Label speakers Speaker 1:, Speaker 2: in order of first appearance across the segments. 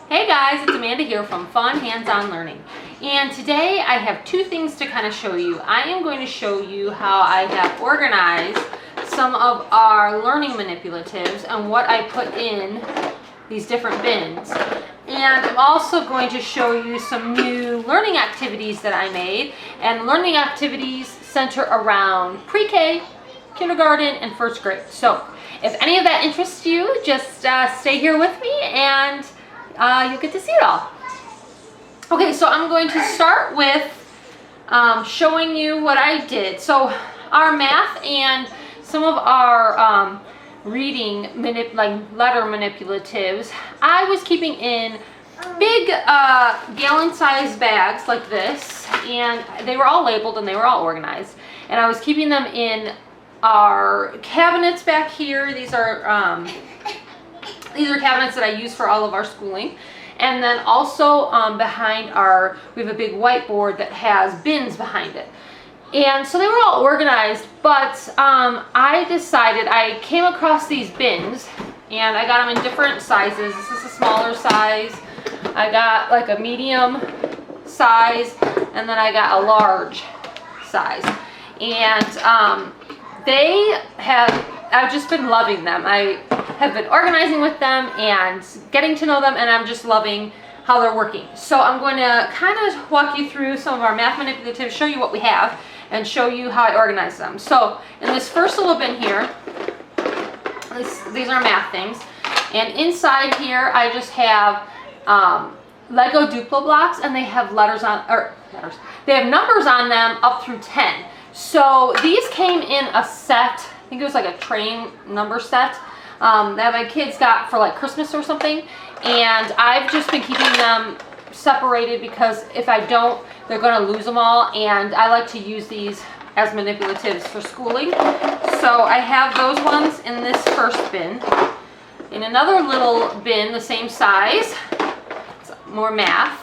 Speaker 1: Hey guys, it's Amanda here from Fun Hands-On Learning. And today I have two things to kind of show you. I am going to show you how I have organized some of our learning manipulatives and what I put in these different bins. And I'm also going to show you some new learning activities that I made. And learning activities center around pre-K, kindergarten, and first grade. So if any of that interests you, just stay here with me and you'll get to see it all. Okay, so I'm going to start with showing you what I did. So our math and some of our reading letter manipulatives, I was keeping in big gallon-sized bags like this, and they were all labeled and they were all organized. And I was keeping them in our cabinets back here. These are cabinets that I use for all of our schooling. And then also behind we have a big whiteboard that has bins behind it. And so they were all organized, but I came across these bins and I got them in different sizes. This is a smaller size. I got like a medium size, and then I got a large size. And I've just been loving them. I have been organizing with them and getting to know them, and I'm just loving how they're working. So I'm going to kind of walk you through some of our math manipulatives, show you what we have, and show you how I organize them. So in this first little bin here, these are math things, and inside here I just have Lego Duplo blocks, and they have they have numbers on them up through 10. So these came in a set. I think it was like a train number set that my kids got for like Christmas or something, and I've just been keeping them separated because if I don't, they're going to lose them all, and I like to use these as manipulatives for schooling. So I have those ones in this first bin. In another little bin the same size, more math,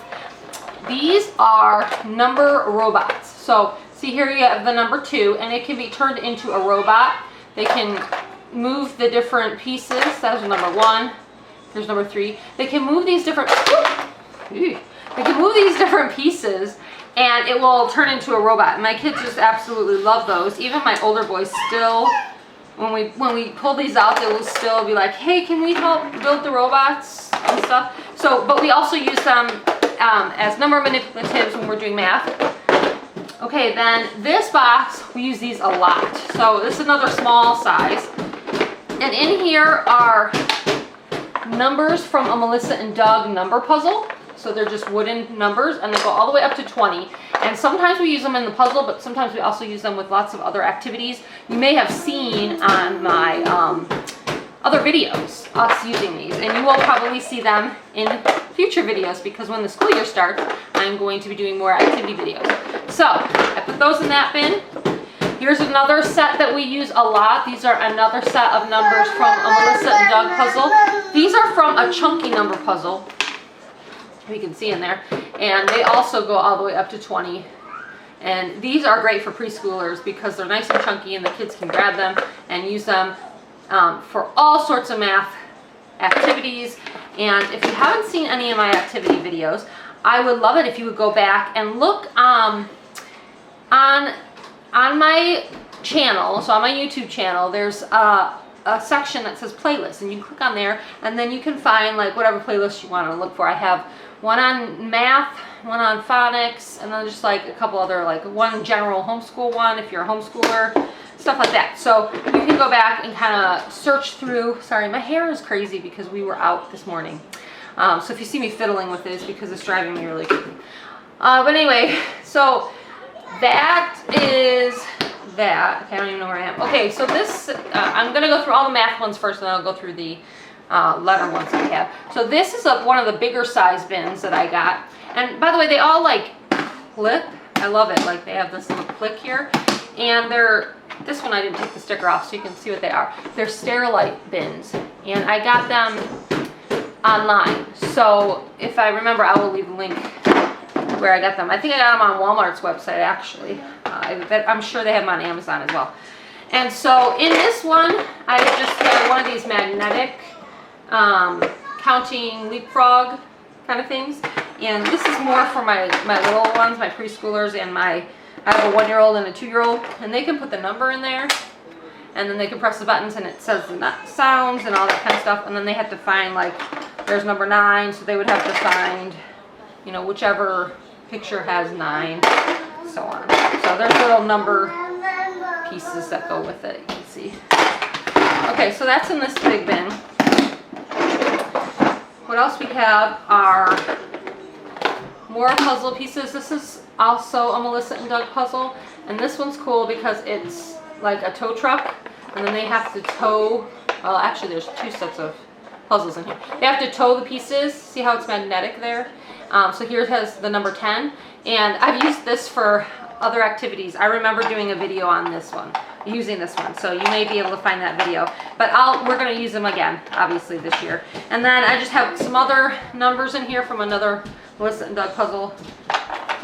Speaker 1: these are number robots. So see here you have the number 2, and it can be turned into a robot. They can move the different pieces. That was number 1. Here's number 3. They can move these different pieces, and it will turn into a robot. And my kids just absolutely love those. Even my older boys still, when we pull these out, they will still be like, "Hey, can we help build the robots and stuff?" So, but we also use them as number manipulatives when we're doing math. Okay, then this box, we use these a lot. So this is another small size. And in here are numbers from a Melissa and Doug number puzzle. So they're just wooden numbers, and they go all the way up to 20. And sometimes we use them in the puzzle, but sometimes we also use them with lots of other activities. You may have seen on my other videos us using these, and you will probably see them in future videos because when the school year starts, I'm going to be doing more activity videos. So I put those in that bin. Here's another set that we use a lot. These are another set of numbers from a Melissa and Doug puzzle. These are from a chunky number puzzle, you can see in there, and they also go all the way up to 20. And these are great for preschoolers because they're nice and chunky, and the kids can grab them and use them for all sorts of math activities. And if you haven't seen any of my activity videos, I would love it if you would go back and look on my channel. So on my YouTube channel, there's a section that says playlists, and you can click on there, and then you can find like whatever playlist you want to look for. I have one on math, one on phonics, and then just like a couple other, like one general homeschool one if you're a homeschooler, stuff like that. So you can go back and kind of search through. Sorry, my hair is crazy because we were out this morning. So if you see me fiddling with it, it's because it's driving me really crazy. But anyway, so that is that. Okay, I don't even know where I am. Okay, so this, I'm going to go through all the math ones first, and then I'll go through the letter ones I have. So this is one of the bigger size bins that I got. And by the way, they all like clip. I love it. Like they have this little click here. And this one I didn't take the sticker off so you can see what they are. They're Sterilite bins. And I got them online. So if I remember, I will leave a link where I got them. I think I got them on Walmart's website actually. I'm sure they have them on Amazon as well. And so in this one, I just have one of these magnetic counting leapfrog kind of things. And this is more for my little ones, my preschoolers, and I have a 1-year-old and a 2-year-old, and they can put the number in there, and then they can press the buttons and it says the sounds and all that kind of stuff, and then they have to find, like, there's number 9, so they would have to find, you know, whichever picture has 9, so on. So there's little number pieces that go with it, you can see. Okay, so that's in this big bin. What else we have are more puzzle pieces. This is also a Melissa and Doug puzzle, and this one's cool because it's like a tow truck, and then they have to tow, well, actually there's 2 sets of puzzles in here. They have to tow the pieces. See how it's magnetic there? So here it has the number 10, and I've used this for other activities. I remember doing a video on this one, using this one, so you may be able to find that video, but we're going to use them again, obviously, this year. And then I just have some other numbers in here from another Melissa and Doug puzzle.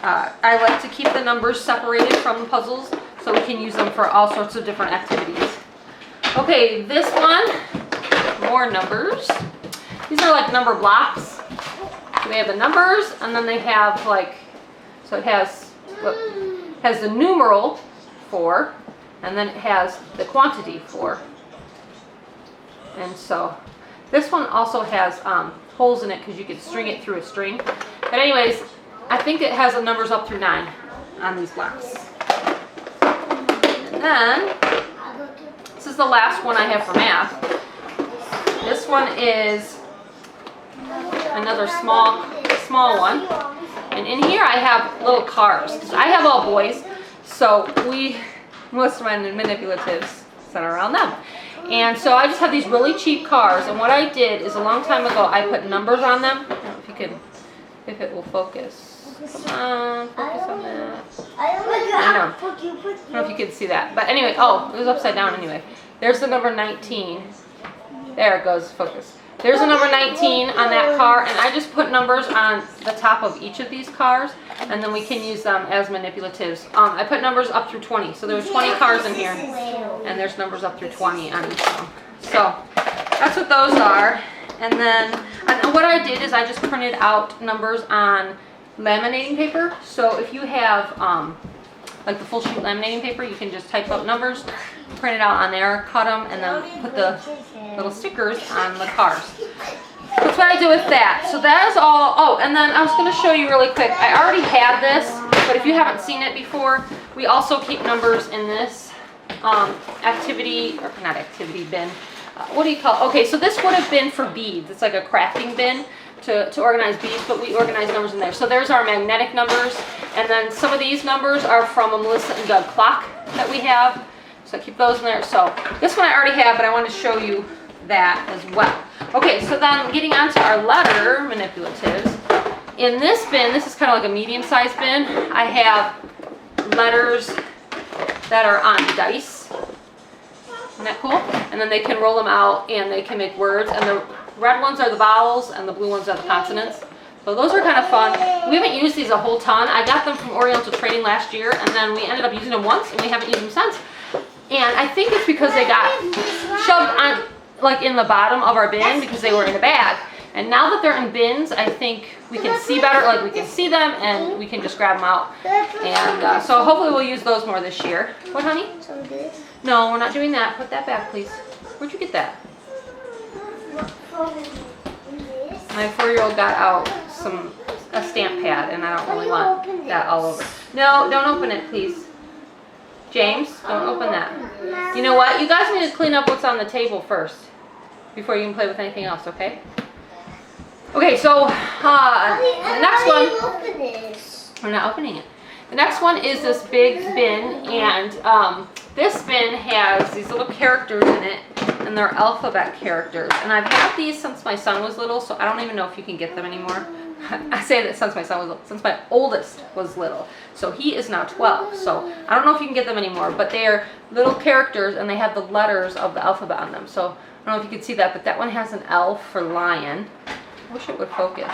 Speaker 1: I like to keep the numbers separated from the puzzles so we can use them for all sorts of different activities. Okay, this one, more numbers. These are like number blocks. So they have the numbers, and then they have, like, so it has the numeral 4, and then it has the quantity 4. And so this one also has holes in it because you could string it through a string. But anyways, I think it has the numbers up through 9 on these blocks. And then, this is the last one I have for math. This one is another small one. And in here I have little cars, because I have all boys, so most of my manipulatives center around them. And so I just have these really cheap cars, and what I did is a long time ago I put numbers on them. I don't know if it will focus. Come on, focus on that. I don't know if you can see that. But anyway, oh, it was upside down anyway. There's the number 19. There it goes, focus. There's a number 19 on that car, and I just put numbers on the top of each of these cars, and then we can use them as manipulatives. I put numbers up through 20, so there's 20 cars in here, and there's numbers up through 20 on each one. So that's what those are. And then what I did is I just printed out numbers on laminating paper. So if you have like the full sheet laminating paper, you can just type up numbers, print it out on there, cut them, and then put the little stickers on the cars. That's what I did with that. So that is all. Oh, and then I was going to show you really quick. I already had this, but if you haven't seen it before, we also keep numbers in this activity, or not activity bin. What do you call it? Okay, so this would have been for beads. It's like a crafting bin to organize beads, but we organize numbers in there. So there's our magnetic numbers, and then some of these numbers are from a Melissa and Doug clock that we have. So I keep those in there. So this one I already have, but I want to show you that as well. Okay, so then getting on to our letter manipulatives. In this bin, this is kind of like a medium-sized bin, I have letters that are on dice. Isn't that cool? And then they can roll them out and they can make words. And the red ones are the vowels and the blue ones are the consonants. So those are kind of fun. We haven't used these a whole ton. I got them from Oriental Trading last year, and then we ended up using them once and we haven't used them since. And I think it's because they got shoved on, like, in the bottom of our bin because they were in a bag. And now that they're in bins, I think we can see better, like we can see them and we can just grab them out. And so hopefully we'll use those more this year. What, honey? No, we're not doing that. Put that back, please. Where'd you get that? My 4-year-old got out a stamp pad, and I don't really want that all over. No, don't open it, please. James, don't open that. You know what? You guys need to clean up what's on the table first before you can play with anything else, okay? Okay, so the next one, we're not opening it. The next one is this big bin, and this bin has these little characters in it, and they're alphabet characters. And I've had these since my son was little, so I don't even know if you can get them anymore. I say that since my son was little, since my oldest was little. So he is now 12, so I don't know if you can get them anymore, but they are little characters, and they have the letters of the alphabet on them. So I don't know if you can see that, but that one has an L for lion. I wish it would focus.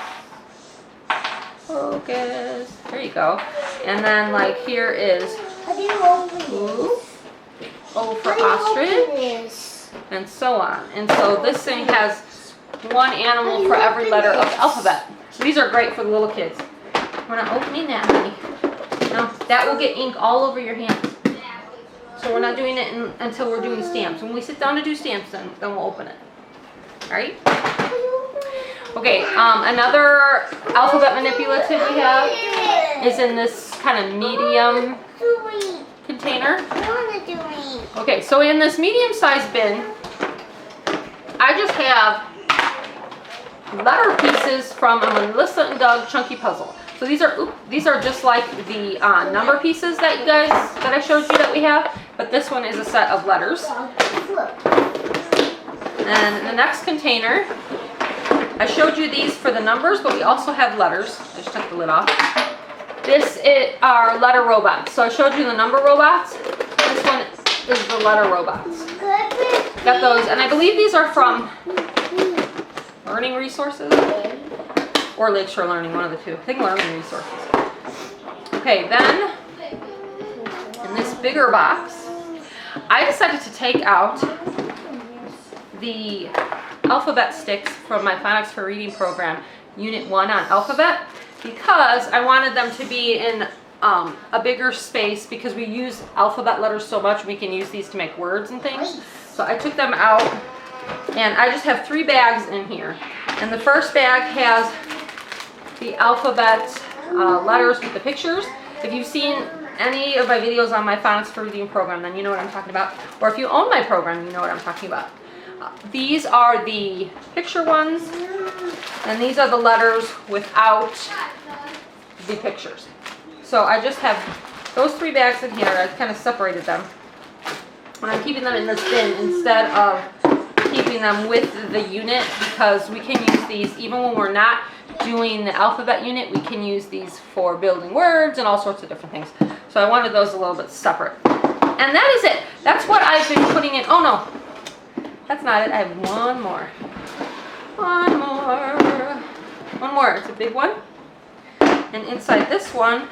Speaker 1: Focus. There you go. And then, like, here is O for ostrich, and so on. And so this thing has one animal for every letter of the alphabet. So these are great for the little kids. We're not opening that, honey. No, that will get ink all over your hands. So we're not doing it until we're doing stamps. When we sit down to do stamps, then we'll open it. All right? Okay, another alphabet manipulative we have is in this kind of medium container. Okay, so in this medium-sized bin, I just have letter pieces from a Melissa and Doug Chunky Puzzle. So these are just like the number pieces that I showed you that we have, but this one is a set of letters. And the next container, I showed you these for the numbers, but we also have letters. I just took the lid off. This is our letter robots. So I showed you the number robots. This one is the letter robots. Got those, and I believe these are from Learning Resources or Lakeshore Learning, one of the two. I think Learning Resources. Okay, then in this bigger box, I decided to take out the alphabet sticks from my Phonics for Reading program, Unit 1 on alphabet, because I wanted them to be in a bigger space because we use alphabet letters so much. We can use these to make words and things. So I took them out, and I just have 3 bags in here. And the first bag has the alphabet letters with the pictures. If you've seen any of my videos on my Phonics for Reading program, then you know what I'm talking about. Or if you own my program, you know what I'm talking about. These are the picture ones, and these are the letters without the pictures. So I just have those 3 bags in here. I kind of separated them. And I'm keeping them in this bin instead of keeping them with the unit, because we can use these even when we're not doing the alphabet unit. We can use these for building words and all sorts of different things. So I wanted those a little bit separate. And that is it. That's what I've been putting in. Oh no, that's not it. I have one more. One more. It's a big one. And inside this one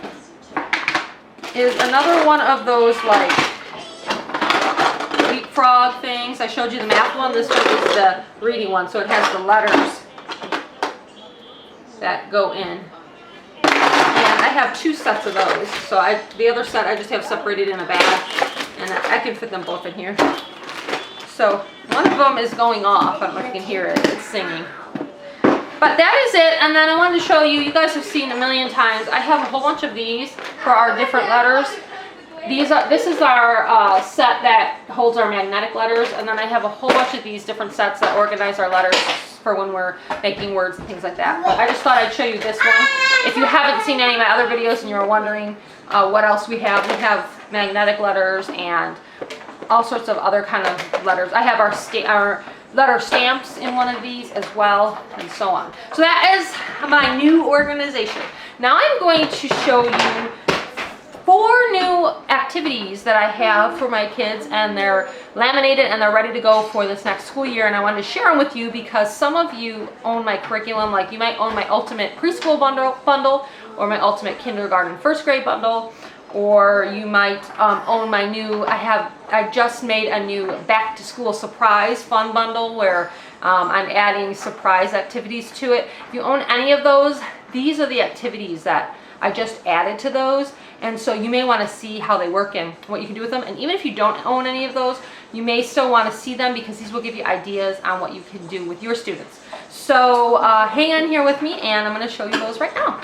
Speaker 1: is another one of those like leapfrog things. I showed you the math one. This one is the reading one. So it has the letters that go in. And I have 2 sets of those. So the other set I just have separated in a bag. And I can fit them both in here. So one of them is going off. I don't know if you can hear it. It's singing. But that is it. And then I wanted to show you, you guys have seen a million times, I have a whole bunch of these for our different letters. This is our set that holds our magnetic letters. And then I have a whole bunch of these different sets that organize our letters for when we're making words and things like that. But I just thought I'd show you this one. If you haven't seen any of my other videos and you're wondering what else we have magnetic letters and all sorts of other kind of letters. I have our letter stamps in one of these as well, and so on. So that is my new organization. Now I'm going to show you 4 new activities that I have for my kids, and they're laminated and they're ready to go for this next school year. And I wanted to share them with you because some of you own my curriculum. Like you might own my ultimate preschool bundle or my ultimate kindergarten first grade bundle, or you might own my new, I just made a new back to school surprise fun bundle where I'm adding surprise activities to it. If you own any of those, these are the activities that I just added to those. And so you may want to see how they work and what you can do with them. And even if you don't own any of those, you may still want to see them because these will give you ideas on what you can do with your students. So hang on here with me and I'm going to show you those right now.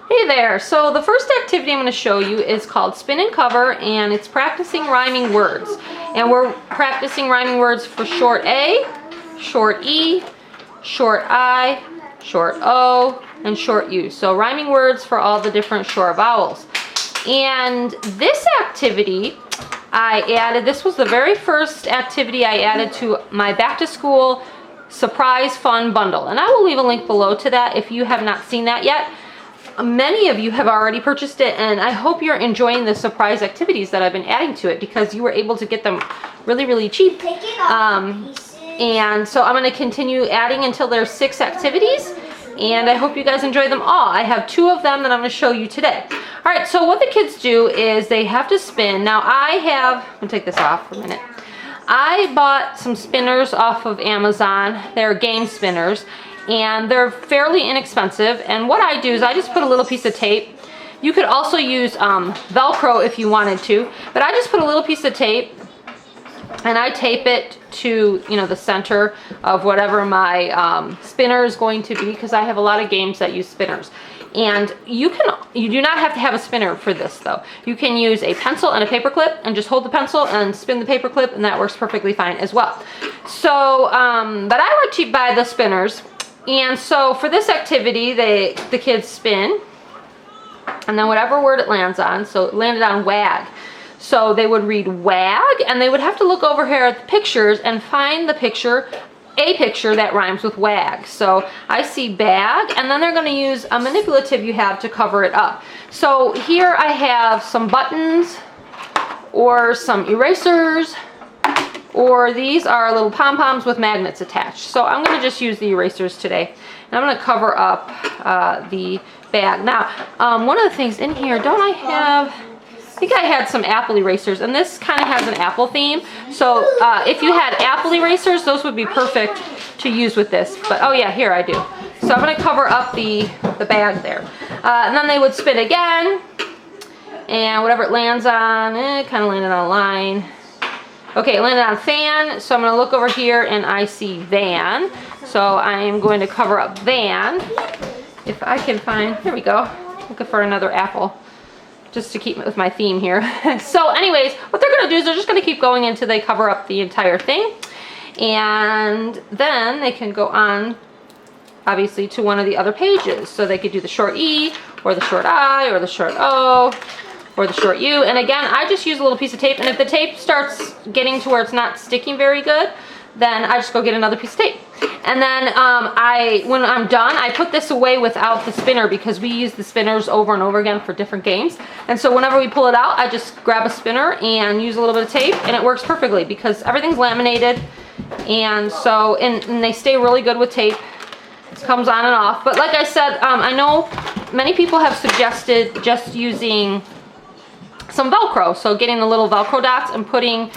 Speaker 1: Hey there, so the first activity I'm going to show you is called Spin and Cover, and it's practicing rhyming words. And we're practicing rhyming words for short A, short E, short I, short O, and short U. So rhyming words for all the different short vowels. And this activity I added, this was the very first activity I added to my back to school surprise fun bundle. And I will leave a link below to that if you have not seen that yet. Many of you have already purchased it, and I hope you're enjoying the surprise activities that I've been adding to it because you were able to get them really, really cheap. And so I'm going to continue adding until there's 6 activities, and I hope you guys enjoy them all. I have 2 of them that I'm going to show you today. All right, so what the kids do is they have to spin. Now I'm going to take this off for a minute. I bought some spinners off of Amazon. They're game spinners. and they're fairly inexpensive. And what I do is I just put a little piece of tape. You could also use Velcro if you wanted to, but I just put a little piece of tape and I tape it to, you know, the center of whatever my spinner is going to be, because I have a lot of games that use spinners. And you do not have to have a spinner for this though. You can use a pencil and a paper clip and just hold the pencil and spin the paper clip, and that works perfectly fine as well. So, but I like to buy the spinners. And so for this activity, the kids spin, and then whatever word it lands on, so it landed on wag. So they would read wag, and they would have to look over here at the pictures and find the picture, a picture that rhymes with wag. So I see bag, and then they're going to use a manipulative you have to cover it up. So here I have some buttons or some erasers, or these are little pom-poms with magnets attached. So I'm going to just use the erasers today, and I'm going to cover up the bag. Now, one of the things in here, don't I have... I think I had some apple erasers, and this kind of has an apple theme. So if you had apple erasers, those would be perfect to use with this. But oh yeah, here I do. So I'm going to cover up the bag there. And then they would spin again, and whatever it lands on, it kind of landed on a line. Okay, it landed on fan, so I'm going to look over here and I see van. So I'm going to cover up van. If I can find, here we go, looking for another apple, just to keep it with my theme here. So anyways, what they're gonna do is they're just gonna keep going until they cover up the entire thing. And then they can go on, obviously, to one of the other pages. So they could do the short E, or the short I, or the short O, or the short U. And again, I just use a little piece of tape, and if the tape starts getting to where it's not sticking very good, then I just go get another piece of tape. And then when I'm done, I put this away without the spinner, because we use the spinners over and over again for different games. And so whenever we pull it out, I just grab a spinner and use a little bit of tape, and it works perfectly because everything's laminated. And so, and they stay really good with tape. It comes on and off. But like I said, I know many people have suggested just using some Velcro. So getting the little Velcro dots and putting,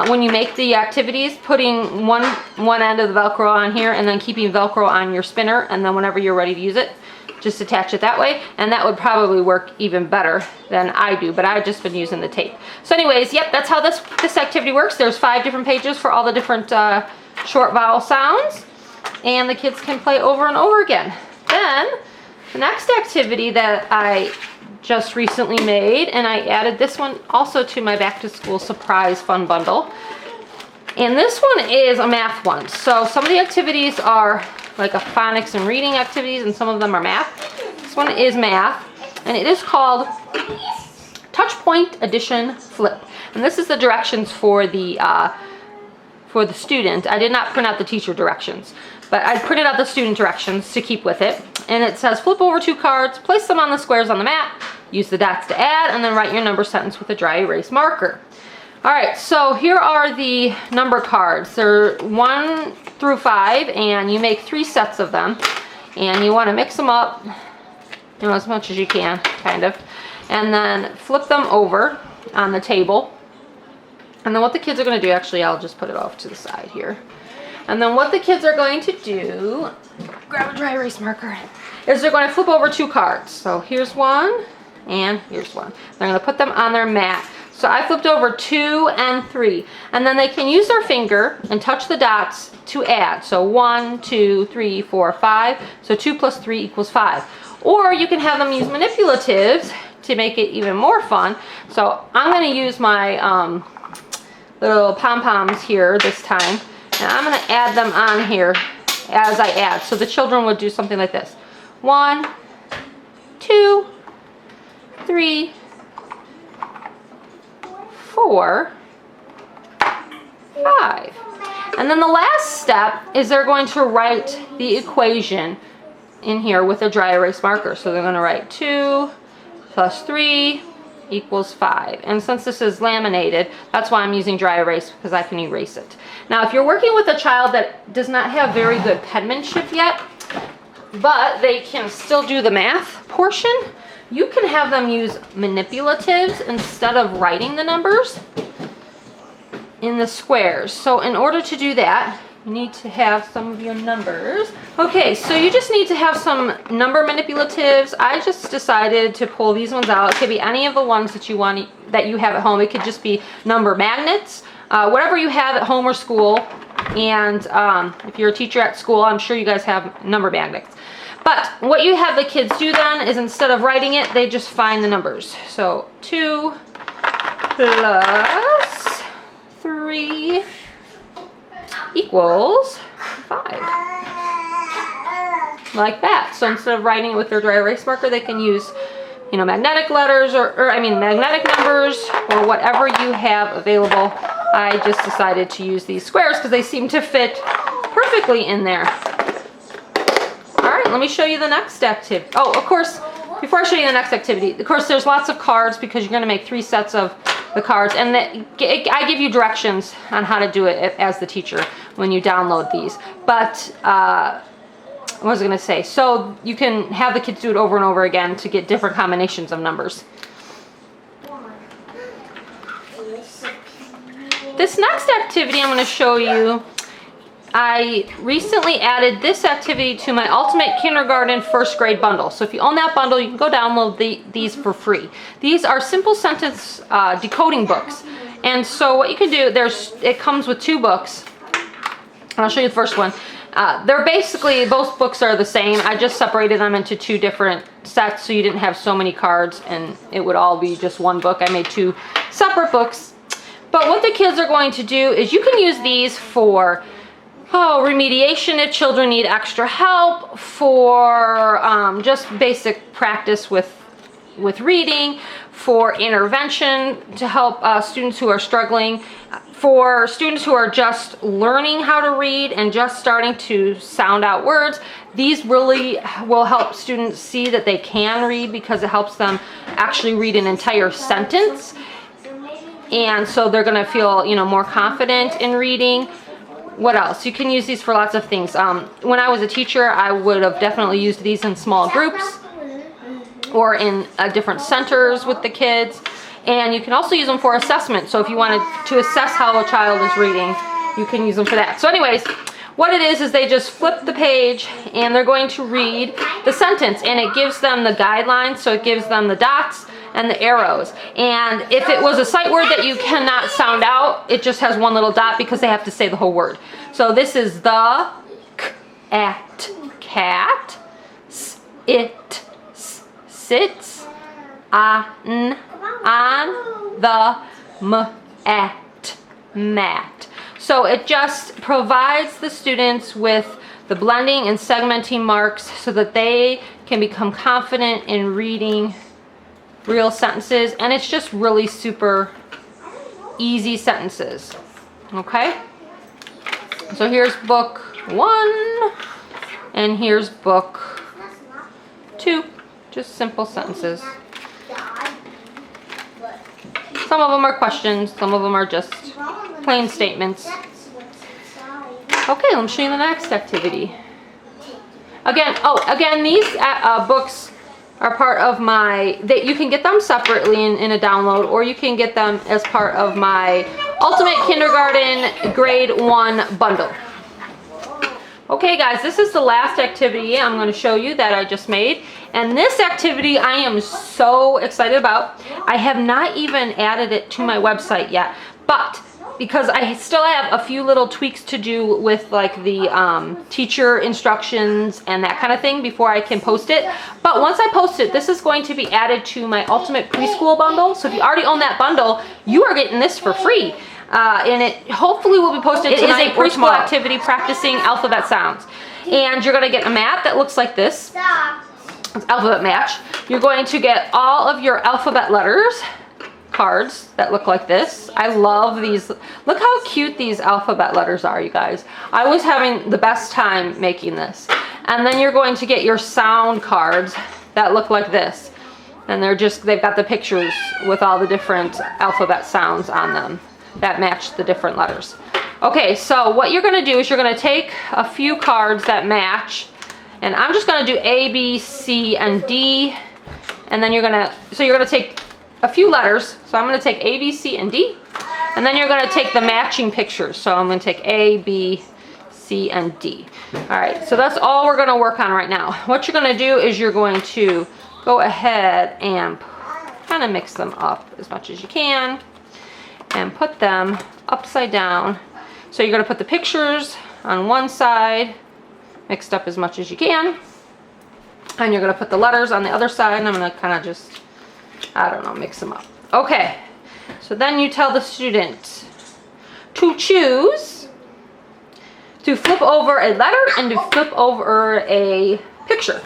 Speaker 1: when you make the activities, putting one end of the Velcro on here, and then keeping Velcro on your spinner, and then whenever you're ready to use it, just attach it that way. And that would probably work even better than I do, but I've just been using the tape. So anyways, yep, that's how this activity works. There's 5 different pages for all the different short vowel sounds, and the kids can play over and over again. Then the next activity that I just recently made, and I added this one also to my back to school surprise fun bundle, and this one is a math one. So some of the activities are like a phonics and reading activities, and some of them are math. This one is math, and it is called Touchpoint Addition Flip, and this is the directions for the student. I did not print out the teacher directions, but I printed out the student directions to keep with it. And it says flip over 2 cards, place them on the squares on the mat, use the dots to add, and then write your number sentence with a dry erase marker. Alright, so here are the number cards. They're 1 through 5, and you make 3 sets of them. And you want to mix them up, you know, as much as you can, kind of. And then flip them over on the table. And then what the kids are going to do, actually I'll just put it off to the side here. And then what the kids are going to do, grab a dry erase marker, is they're going to flip over 2 cards. So here's one, and here's one. They're going to put them on their mat. So I flipped over 2 and 3. And then they can use their finger and touch the dots to add. So 1, 2, 3, 4, 5. So 2 plus 3 equals 5. Or you can have them use manipulatives to make it even more fun. So I'm going to use my little pom-poms here this time. And I'm going to add them on here as I add. So the children would do something like this. 1, 2, 3, 4, 5. And then the last step is they're going to write the equation in here with a dry erase marker. So they're going to write 2 plus 3 equals 5. And since this is laminated, that's why I'm using dry erase, because I can erase it. Now, if you're working with a child that does not have very good penmanship yet, but they can still do the math portion, you can have them use manipulatives instead of writing the numbers in the squares. So in order to do that, You need to have some of your numbers. Okay, so you just need to have some number manipulatives. I just decided to pull these ones out. It could be any of the ones that you want, that you have at home. It could just be number magnets, whatever you have at home or school. And if you're a teacher at school, I'm sure you guys have number magnets. But what you have the kids do then is instead of writing it, they just find the numbers. So 2 plus 3 equals 5. Like that. So instead of writing it with their dry erase marker, they can use, you know, magnetic letters or magnetic numbers or whatever you have available. I just decided to use these squares because they seem to fit perfectly in there. All right, let me show you the next activity. Oh, of course, before I show you the next activity, of course, there's lots of cards because you're going to make 3 sets of the cards, and I give you directions on how to do it as the teacher when you download these. But what was I going to say? So you can have the kids do it over and over again to get different combinations of numbers. This next activity I'm going to show you, I recently added this activity to my Ultimate Kindergarten First Grade bundle. So if you own that bundle, you can go download these for free. These are simple sentence decoding books. And so what you can do, it comes with 2 books. And I'll show you the first one. They're basically, both books are the same. I just separated them into 2 different sets so you didn't have so many cards and it would all be just one book. I made 2 separate books. But what the kids are going to do is you can use these for remediation if children need extra help, for just basic practice with reading, for intervention to help students who are struggling, for students who are just learning how to read and just starting to sound out words. These really will help students see that they can read because it helps them actually read an entire sentence. And so they're going to feel, you know, more confident in reading. What else? You can use these for lots of things. When I was a teacher, I would have definitely used these in small groups or in different centers with the kids. And you can also use them for assessment. So if you wanted to assess how a child is reading, you can use them for that. So anyways, what it is they just flip the page and they're going to read the sentence, and it gives them the guidelines. So it gives them the dots and the arrows. And if it was a sight word that you cannot sound out, it just has one little dot because they have to say the whole word. So this is the, k, at, cat, s, it, s, sits, on, the, m, at, mat. So it just provides the students with the blending and segmenting marks so that they can become confident in reading real sentences, and it's just really super easy sentences. Okay, so here's book 1 and here's book 2, just simple sentences. Some of them are questions, some of them are just plain statements. Okay, let me show you the next activity. Again, these books are part of my, you can get them separately in a download, or you can get them as part of my Ultimate Kindergarten Grade 1 bundle. Okay guys, this is the last activity I'm going to show you that I just made. And this activity I am so excited about. I have not even added it to my website yet, but because I still have a few little tweaks to do with like the teacher instructions and that kind of thing before I can post it. But once I post it, this is going to be added to my Ultimate Preschool bundle. So if you already own that bundle, you are getting this for free. And it hopefully will be posted tonight. It is a preschool activity practicing alphabet sounds. And you're going to get a mat that looks like this. It's alphabet match. You're going to get all of your alphabet letters cards that look like this. I love these. Look how cute these alphabet letters are, you guys. I was having the best time making this. And then you're going to get your sound cards that look like this. And they've got the pictures with all the different alphabet sounds on them that match the different letters. Okay, so what you're going to do is you're going to take a few cards that match, and I'm just going to do A, B, C, and D, and then you're going to take a few letters. So I'm going to take A, B, C, and D, and then you're going to take the matching pictures. So I'm going to take A, B, C, and D. All right, so that's all we're gonna work on right now. What you're gonna do is you're going to go ahead and kind of mix them up as much as you can and put them upside down. So you're gonna put the pictures on one side, mixed up as much as you can, and you're gonna put the letters on the other side, and I'm gonna kind of just, I don't know, mix them up. Okay, so then you tell the student to choose to flip over a letter and to flip over a picture.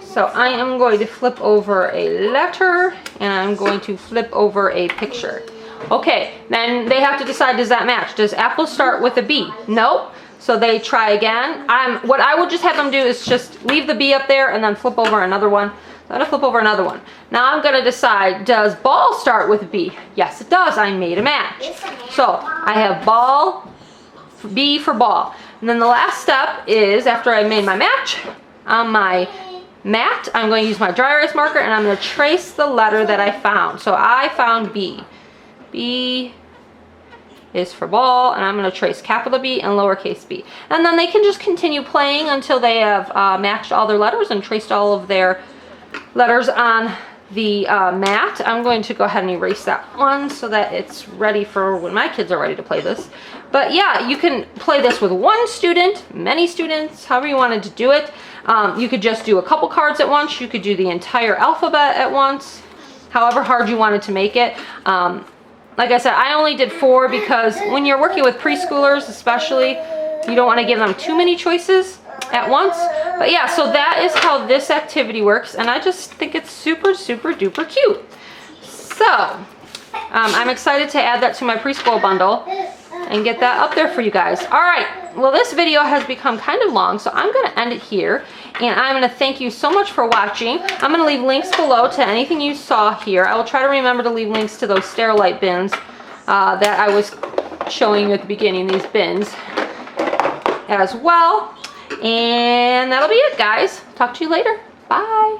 Speaker 1: So I am going to flip over a letter and I'm going to flip over a picture. Okay, then they have to decide, does that match? Does apple start with a B? Nope. So they try again. What I would just have them do is just leave the B up there and then flip over another one. I'm gonna flip over another one. Now I'm gonna decide, does ball start with B? Yes, it does. I made a match. So I have ball, B for ball. And then the last step is, after I made my match, on my mat, I'm going to use my dry erase marker and I'm going to trace the letter that I found. So I found B. B is for ball, and I'm going to trace capital B and lowercase b. And then they can just continue playing until they have matched all their letters and traced all of their letters on the mat. I'm going to go ahead and erase that one so that it's ready for when my kids are ready to play this. But yeah, you can play this with one student, many students, however you wanted to do it. You could just do a couple cards at once. You could do the entire alphabet at once, however hard you wanted to make it. Like I said, I only did 4 because when you're working with preschoolers especially, you don't want to give them too many choices at once. But yeah, so that is how this activity works, and I just think it's super, super duper cute. So I'm excited to add that to my preschool bundle and get that up there for you guys. All right, well, this video has become kind of long, so I'm gonna end it here, and I'm gonna thank you so much for watching. I'm gonna leave links below to anything you saw here. I will try to remember to leave links to those Sterilite bins that I was showing you at the beginning, these bins as well. And that'll be it, guys. Talk to you later. Bye.